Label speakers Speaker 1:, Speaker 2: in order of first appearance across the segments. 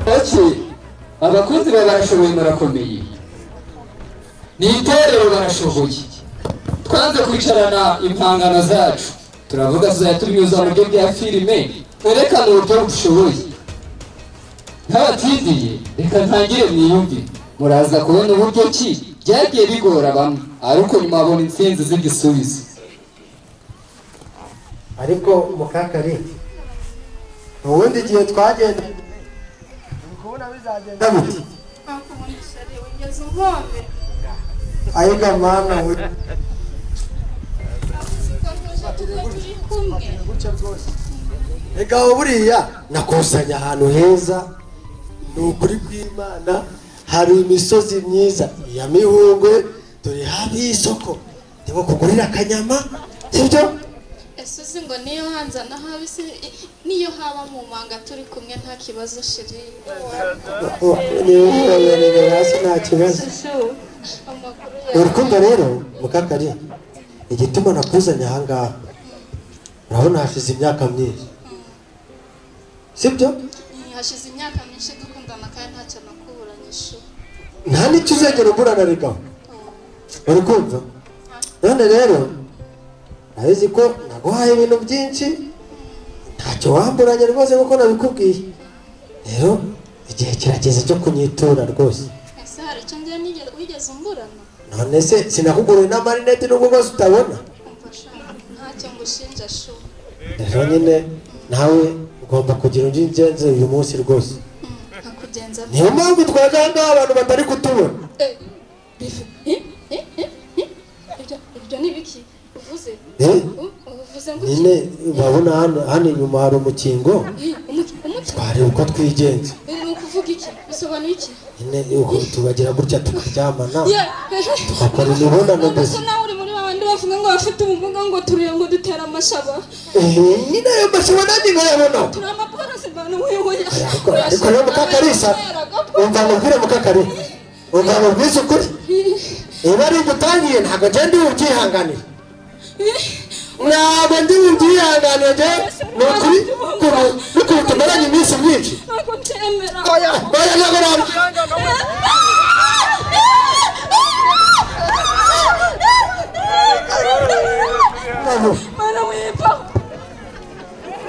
Speaker 1: Ati abakozi barashoboye murakomeye. Ni itorero barashoboye. Twanze kwicarana impangano zacu. Turavuga tuzajya tubinyuza mu buryo bya filime. Erekana uburyo bushoboye. Ntabatidiye reka ntangire mwiyumvire. Muraza kubona uburyo ki byagiye bigora bamwe ariko nyuma babona intsinzi z'igisubizo.
Speaker 2: Ariko mukakari ubundi gihe twagenda ukubona bizagenda biti
Speaker 3: akumushere wigeze umwombe
Speaker 2: ayiga mana we
Speaker 3: turi kumwe
Speaker 2: ega buriya nakusanya ahantu heza ni ukuri kw'Imana hari imisozi myiza ya Mihungwe turi hafi y'isoko ndimo kugurira akanyama ibyo
Speaker 3: ese uzi ngo niyo hanzana habise niyo haba mu manga turi kumwe nta kibazo shiri
Speaker 2: ni hasi nta kibazo urukundo rero mukakari igituma nakuzanye ahangaha urabona hashize imyaka myinshi sibyo
Speaker 3: hashize imyaka myinshi dukundana kandi ntacyo nakuburanyisha
Speaker 2: nta n'icyo uzegera uburana rigaho urukumva none rero nabizi ko naguhaye ibintu byinshi ntacyo wamburanye rwose kuko nabikubwiye rero igihe kirageze cyo kunyitura rwose
Speaker 3: ese hari icyo ngiye wigeze umburana
Speaker 2: none se sinakuguriye n'amarinete nubwo rwose utabona
Speaker 3: ntacyo ngushinja shu
Speaker 2: rero nyine nawe ugomba kugira undi ngenzi uyu munsi rwose
Speaker 3: nkakugenza
Speaker 2: niyo mpamvu twaganga abantu batari kutubona
Speaker 3: ibyo ni biki uvuze uvuze ngo
Speaker 2: nyine urabona hano inyuma hari umukingo twareba uko twigenza
Speaker 3: ni ukuvuga iki bisobanuye iki
Speaker 2: nyine tubagira gutya tukaryamana tugakora imibonano mbese
Speaker 3: nawe uri muri babandi bavuga ngo bafite ubumuga ngo turire ngo dutere amashaba
Speaker 2: nyine ayo mashaba nanjye nkayabona
Speaker 3: turi amaporasi bantu wihuye
Speaker 2: ariko rero mukakarisa umva mubwire mukakari umva mubwize ukuri niba ari ugutangiye ntabwo ngende ubyihanganira ntabwo ndi bubyihanganire ni ukuri n'ukuntu tumaranye iminsi myinshi oya ntabwo ntabwo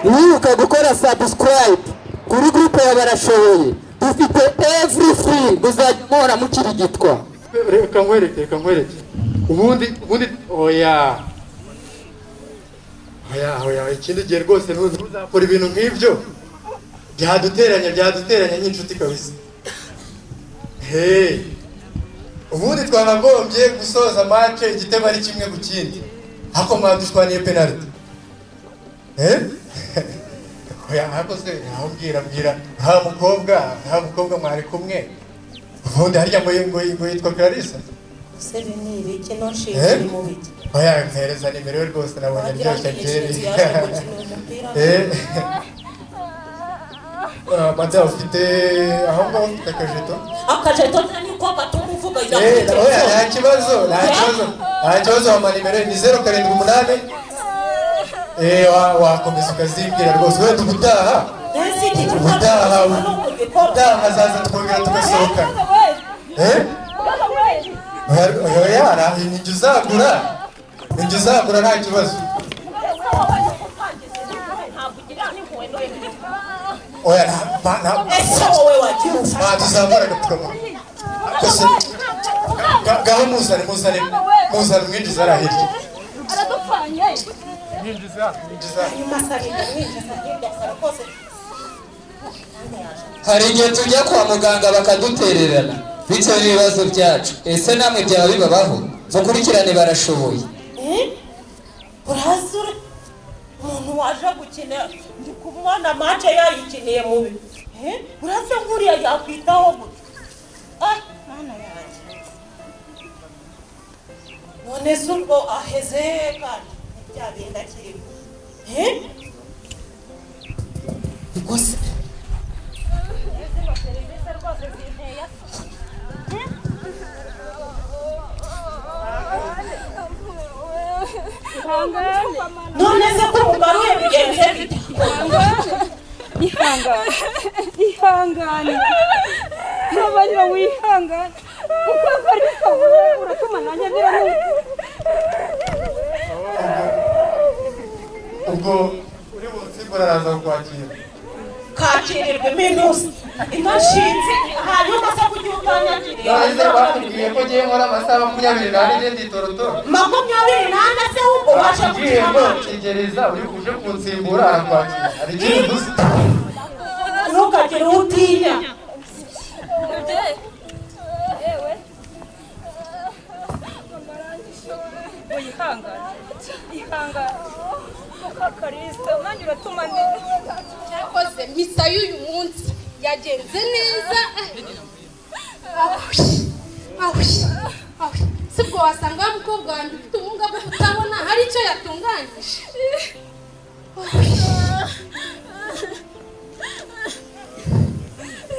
Speaker 2: wibuka gukora subscribe kuri groupe ya barashoboye dufite everything uzajya muhora mukirigitwa
Speaker 4: reka nkwereke ubundi oya ikindi gihe rwose ntuzakora ibintu nk'ibyo byaduteranya nk'inshuti kabisa ubundi twakagombye gusoza match igitego ari kimwe ku kindi ariko mwadushwaniye penalty oya ariko se mbwira nta mukobwa mwari kumwe ubundi harya ngo yitwa Clarissa
Speaker 5: seri ni ibiki no shiri mu biki
Speaker 4: oya mpereza nimero rwose nabonye ryoshye jeri Mata ufite aho ngaho ufite
Speaker 5: akajeto ni ko batuma uvuga
Speaker 4: oya nta kibazo wa nimero ni 078 wakomeza ukazibwira rwose wenda ubutaha azaza twongera tugasohoka oya ninjye uzagura nta kibazo oya
Speaker 5: ese wowe wagiye
Speaker 4: tuzambara agapfukamunwa gaho muzane umwinjiza ari ahirya
Speaker 1: Hari igihe tujya kwa muganga bakadutererana bitewe n'ibibazo byacu. Ese namwe byaba bibabaho? Mukurikirane barashoboye.
Speaker 5: Urazura umuntu waje gukina ndi kumubona match yayikiniye mubi uraza nkuriya yakwitaho gute mana yanjye none se ubwo aheze kandi byabinda kirimo rwose none se ko mugaruye bigenze bite
Speaker 3: ihangane
Speaker 6: wihangane ntabarira wihangane kuko Kalisa uratuma nanjye ngira
Speaker 4: ubwo uri bunsimbura araza kukwakira
Speaker 5: kakirirwe minusi inashinze hanyuma se kugira utanyakiriye
Speaker 4: nahise batubwiye ko ngiye nkora amasaha 24 ndi torotoro
Speaker 5: 24 se ubwo waje
Speaker 4: ngiye ngo kigereza uri kuje kunsimbura arakwakira ari ikintu gusa
Speaker 5: ntukagire utinya
Speaker 6: yewe ihangane Kalisa nanjye uratuma
Speaker 3: cyakoze misa y'uyu munsi yagenze neza sibwo wasanga umukobwa wanjye ufite ubumuga bwo kutabona hari icyo yatunganyije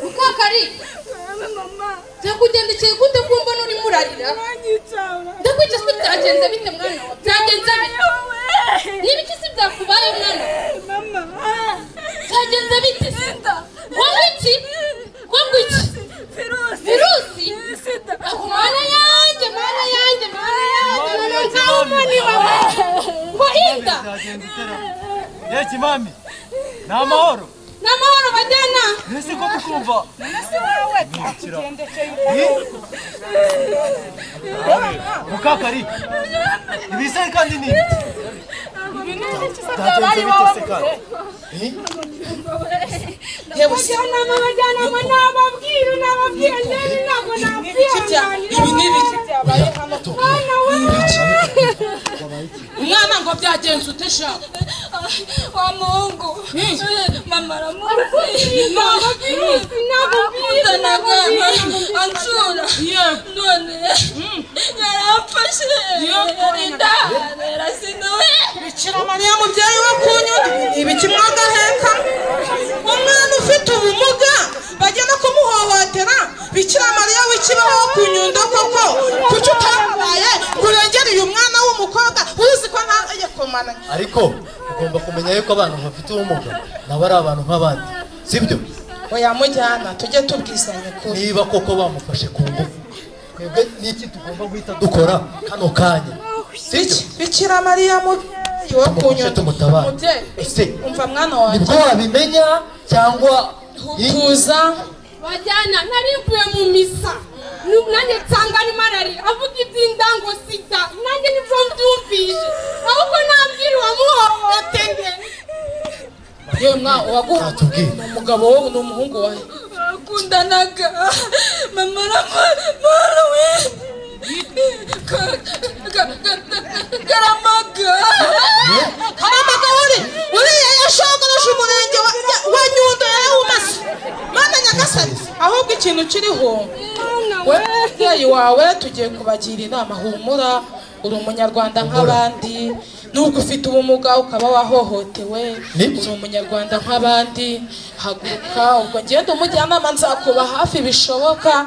Speaker 3: Mukakari
Speaker 6: mama
Speaker 3: byakugendekeye gute ko mbona urimo urarira ndakwica se byagenze bite mwana wa byagenze bite n'ibiki se byakubaye mwana
Speaker 6: mama
Speaker 3: byagenze bite wowe iki virusi mana yanjye nkamani wawe wahinda
Speaker 7: Yeki mami namahoro
Speaker 3: bajyana
Speaker 7: nese ko tukumva
Speaker 6: nese wawe byakugendekeye
Speaker 7: Mukakari ibise kandi ni
Speaker 6: ibintu n'iki se byabaye wowe bajyana nababwira njyewe ntabwo nakwihanganira
Speaker 3: ibi ni ibiki
Speaker 6: byabaye hano
Speaker 3: umwana ngo byagenze ute sha
Speaker 6: wa muhungu mama aramuzi nagukundanaga ansura none yaramfashe yarinda sinuwe
Speaker 5: Bikira Mariya mubyeyi wo kunyundi ibiki mwagaheka umwana ufite ubumuga bagenda kumuhohotera Bikira Mariya w'ikibaho wo kunyundo koko kuki utabaye kurengera uyu mwana w'umukobwa uzi ko ntaye komana
Speaker 8: ariko ugomba kumenya yuko abantu bafite ubumuga nabo ari abantu nk'abandi sibyo
Speaker 5: oya mujyana tujye tubwisanya kuri
Speaker 8: niba koko bamufashe ku ngufu twebwe n'iki tugomba guhita dukora kano kanya sibyo
Speaker 5: Bikira Mariya mubyeyi wo kunyundo mubyeyi
Speaker 8: ese
Speaker 5: umva mwana wanjye
Speaker 8: nibwo wabimenya cyangwa
Speaker 5: tuza
Speaker 3: bajyana nari mvuye mu misa nanjye nsanga arimo ararira avuga iby'indango sida nanjye nibyo mbyumvise ahubwo nabwira uwamuhohoteye
Speaker 5: yewe waguha umugabo wowe ni umuhungu wawe
Speaker 6: bakundanaga mama aramuwe
Speaker 5: karamaga uriya yashogoreje umurenge wa Nyundo yarawumase mana nyagasani ahubwo ikintu kiriho weyi wawe tugiye kubagira inama humura uri umunyarwanda nk'abandi nubwo ufite ubumuga ukaba wahohotewe uri umunyarwanda nk'abandi haguruka ubwo ngende umujyanama nzakuba hafi bishoboka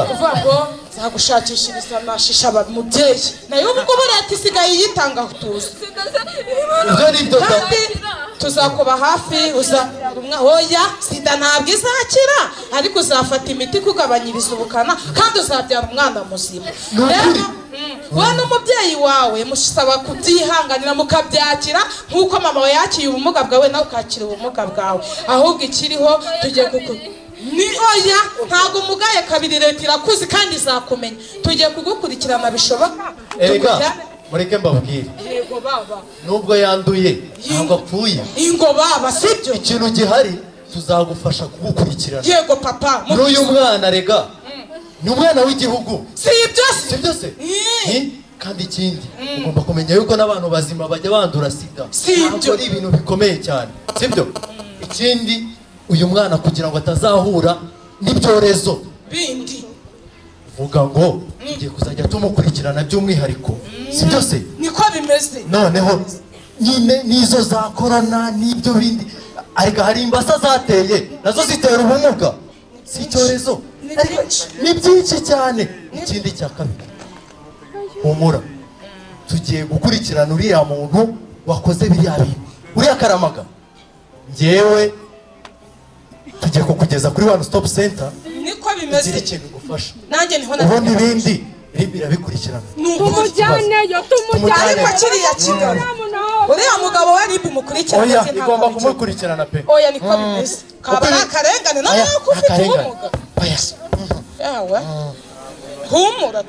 Speaker 5: kuvuga ngo nzagushakishiriza amashisha abamubyeyi nayo ubwo leta isigaye yitanga tuzi kandi tuzakuba hafi oya sida ntabwo izakira ariko uzafata imiti kugabanyiriza ubukana kandi uzabyara umwana muzima rero wowe n'umubyeyi wawe musaba kubyihanganira mukabyakira nk'uko mama we yakiriye ubumuga bwawe nawe ukakira ubumuga bwawe ahubwo ikiriho tugiye ni oya ntabwo umugaye kabiri leta irakuzi kandi izakumenya tugiye kugukurikirana bishoboka
Speaker 8: mureke mbabwire
Speaker 5: yego baba
Speaker 8: nubwo yanduye ntabwo apfuye
Speaker 5: ingo baba sibyo
Speaker 8: ikintu gihari tuzagufasha kugukurikirana
Speaker 5: yego papa
Speaker 8: n'uyu mwana rega ni umwana w'igihugu
Speaker 5: sibyo
Speaker 8: se kandi ikindi ugomba kumenya yuko n'abantu bazima bajya bandura sida
Speaker 5: sibyo
Speaker 8: ari ibintu bikomeye cyane sibyo ikindi uyu mwana kugira ngo atazahura n'ibyorezo
Speaker 5: bindi
Speaker 8: vuga ngo tugiye kuzajya tumukurikirana by'umwihariko sibyo se
Speaker 5: niko bimeze
Speaker 8: noneho nyine nizo za korona n'ibyo bindi ariko hari imbasa zateye nazo zitera ubumuga si icyorezo ni byinshi cyane ikindi cya kabiri humura tugiye gukurikirana uriya muntu wakoze biriya bintu uriya Karamaga njyewe ngiye kukugeza kuri One Stop Center
Speaker 5: niko bimeze
Speaker 8: ugire ikintu bigufasha
Speaker 5: nanjye niho
Speaker 8: ubundi ibindi birabikurikirana
Speaker 3: tumujyaneyo
Speaker 5: ariko kiriya kigabo uriya mugabo wa ribu mukurikirana
Speaker 8: oya igomba kumukurikirana pe
Speaker 5: oya niko bimeze kaba nakarengane nawe ko ufite ubumuga
Speaker 8: oya
Speaker 5: yawe humura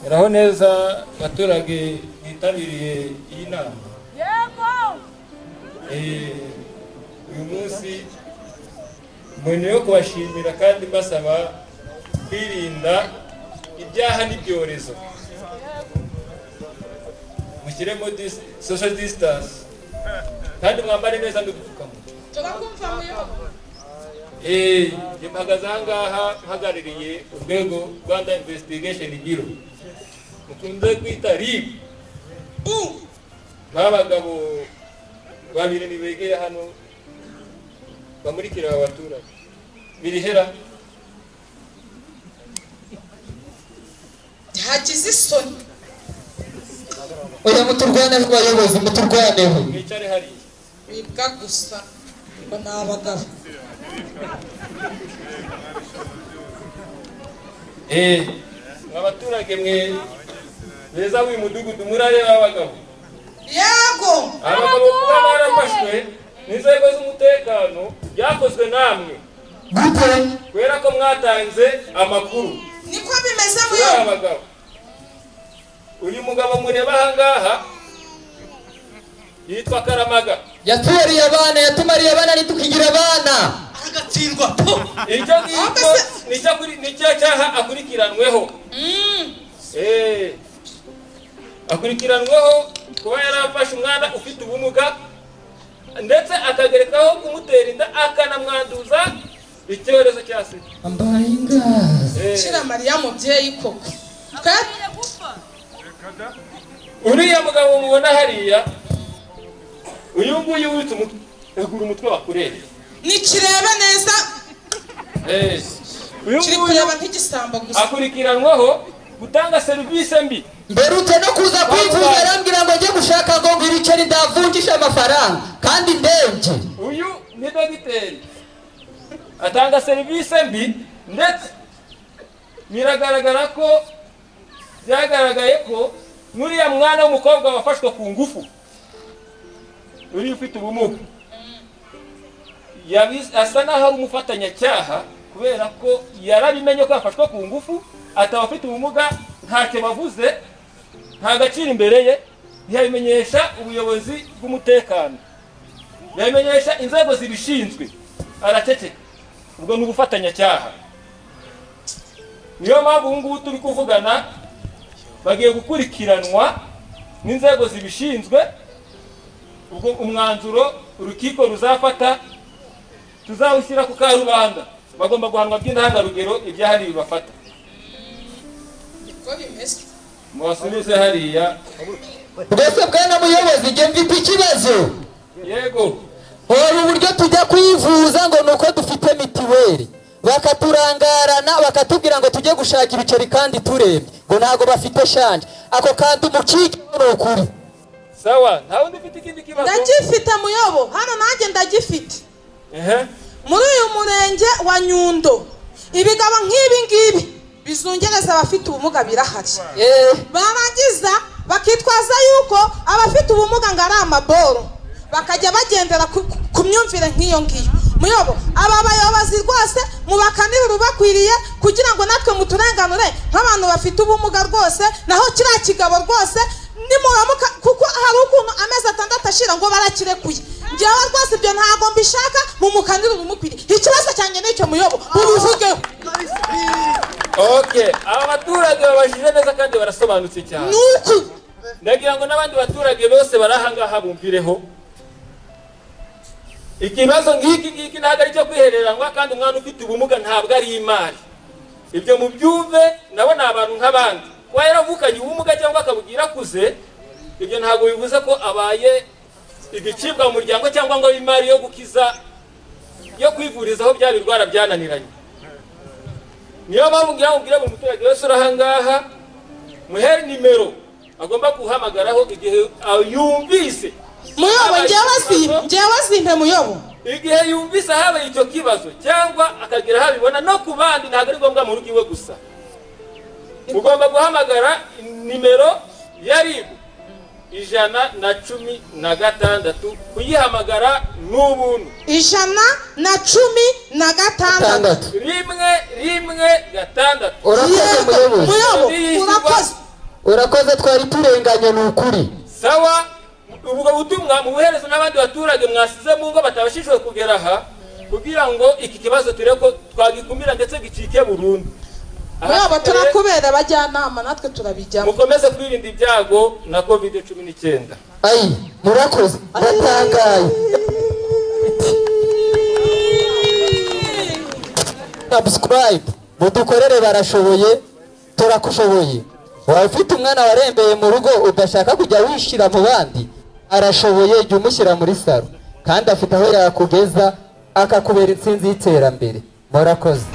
Speaker 9: muraho neza abaturage bitabiriye iyi nama. Uyu munsi mbonye yo kubashimira kandi mbasaba kwirinda ibyaha n'ibyorezo, mushyiremo social distance kandi mwambare neza n'udupfukamunwa. Mpagaze aha ngaha mpagarariye urwego Rwanda Investigation Bureau mukunze kwita RIB. Babagabo babiri nibegeye hano bamurikira abaturage birihera
Speaker 5: hagize isoni.
Speaker 1: oya muturwaneho abayobozi muturwaneho
Speaker 9: mwicare hariya
Speaker 5: bibwa gusa ngo ni abagabo.
Speaker 9: abaturage mwe beza w'uyu mudugudu murareba abagabo.
Speaker 5: Yego
Speaker 9: abagabo kuba barafashwe n'inzego z'umutekano byakozwe namwe kubera ko mwatanze amakuru.
Speaker 5: niko bimeze
Speaker 9: muri abagabo. uyu mugabo mureba aha ngaha yitwa Karamaga,
Speaker 1: yaturiye abana yatumariye abana ntitukigira abana
Speaker 8: agatsindwa
Speaker 9: nicyo cyaha akurikiranweho. Akurikiranweho kuba yarafashe umwana ufite ubumuga ndetse akagerekaho kumutera inda akanamwanduza icyorezo cya sida.
Speaker 5: Shira Mariya mubyeyi koko
Speaker 9: uriya mugabo mubona hariya uyu nguyu witse umutwe wakureba
Speaker 5: nikirebe neza
Speaker 9: uyu
Speaker 5: nguyu nk'igisambo gusa
Speaker 9: akurikiranwaho gutanga serivisi mbi.
Speaker 1: mberutse no kuza kwivuza arambwira ngo njye gushaka ngo ngwiriceri ndavunjisha amafaranga kandi ndembye.
Speaker 9: uyu ni dogiteri atanga serivisi mbi ndetse biragaragara ko byagaragaye ko n'uriya mwana w'umukobwa wafashwe ku ngufu uri ufite ubumuga asa n'aho ari umufatanyacyaha kubera ko yarabimenye ko yafashwe ku ngufu ataba afite ubumuga ntacyo bavuze nta gaciro imbere ye ntiyabimenyesha ubuyobozi bw'umutekano yabimenyesha inzego zibishinzwe araceceka. ubwo ni ubufatanyacyaha. niyo mpamvu ubu ngubu turi kuvugana bagiye gukurikiranwa n'inzego zibishinzwe. ubwo umwanzuro urukiko ruzafata tuzawushyira ku karubanda bagomba guhanwa by'intangarugero ibyahari bibafata. mwasubize hariya
Speaker 1: mbese bwana muyobozi njye mfite ikibazo.
Speaker 9: yego
Speaker 1: hari uburyo tujya kwivuza ngo nuko dufite mitiweli bakaturangarana bakatubwira ngo tujye gushaka ibiceri kandi turebye ngo ntago bafite shanje ako kandi umukike ni ukuri.
Speaker 9: sawa nta wundi ufite ikindi kibazo?
Speaker 5: ndagifite muyobo hano nanjye ndagifite. muri uyu murenge wa Nyundo ibigabo nk'ibi ngibi bizungereza abafite ubumuga birahari. barangiza bakitwaza yuko abafite ubumuga ngo ari amaboro bakajya bagendera ku myumvire nk'iyo ngiyo. muyobo aba bayobozi rwose mubakanire urubakwiriye kugira ngo natwe muturenganure nk'abantu bafite ubumuga rwose. naho kiriya kigabo rwose nimuramuka kuko hari ukuntu amezi 6 ashira ngo barakirekuye njyewe rwose ibyo ntago mbishaka mumukanire urumukwiriye. ikibazo cyanjye nicyo muyobo ubivugeho.
Speaker 9: aba baturage babajije neza kandi barasobanutse cyane.
Speaker 5: nuko
Speaker 9: ndagira ngo n'abandi baturage bose barahangaha bumvireho ikibazo ngiki ntabwo ari cyo kwihereranywa kandi umwana ufite ubumuga ntabwo ari imari. ibyo mubyumve nabo ni abantu nk'abandi. kuba yaravukanye ubumuga cyangwa akabugira akuze ibyo ntabwo bivuze ko abaye igicibwa mu muryango cyangwa ngo imari yo gukiza yo kwivurizaho bya birwara byananiranye. niyo mpamvu ngira ngo buri muturage wese uri ahangaha muhere nimero agomba guhamagaraho igihe yumvise
Speaker 5: muyobo njyewe simpe muyobo
Speaker 9: igihe yumvise habaye icyo kibazo cyangwa akagira habibona no ku bandi ntabwo ari ngombwa mu rugo iwe gusa ugomba guhamagara nimero ya RIB 116 kuyihamagara n'ubuntu
Speaker 5: 116
Speaker 9: rimwe gatandatu.
Speaker 1: urakoze twari turenganye n'ukuri
Speaker 9: sawa. ubwo butumwa mubuhereza n'abandi baturage mwasize mu ngo batabashishwe kugera aha kugira ngo iki kibazo tureko twagikumira ndetse gicike burundu.
Speaker 5: Muyobo turakubera abajyanama natwe turabijyamo.
Speaker 9: Mukomeze kwirinda ibyago na COVID-19.
Speaker 1: Ayi murakoze batangaye. Subscribe mudukorere barashoboye turakushoboye. Waba ufite umwana warembeye mu rugo udashaka kujya wishira mu bandi arashoboye jya umushyira muri saro kandi afite aho yakugeza akakubera intsinzi y'iterambere. Murakoze.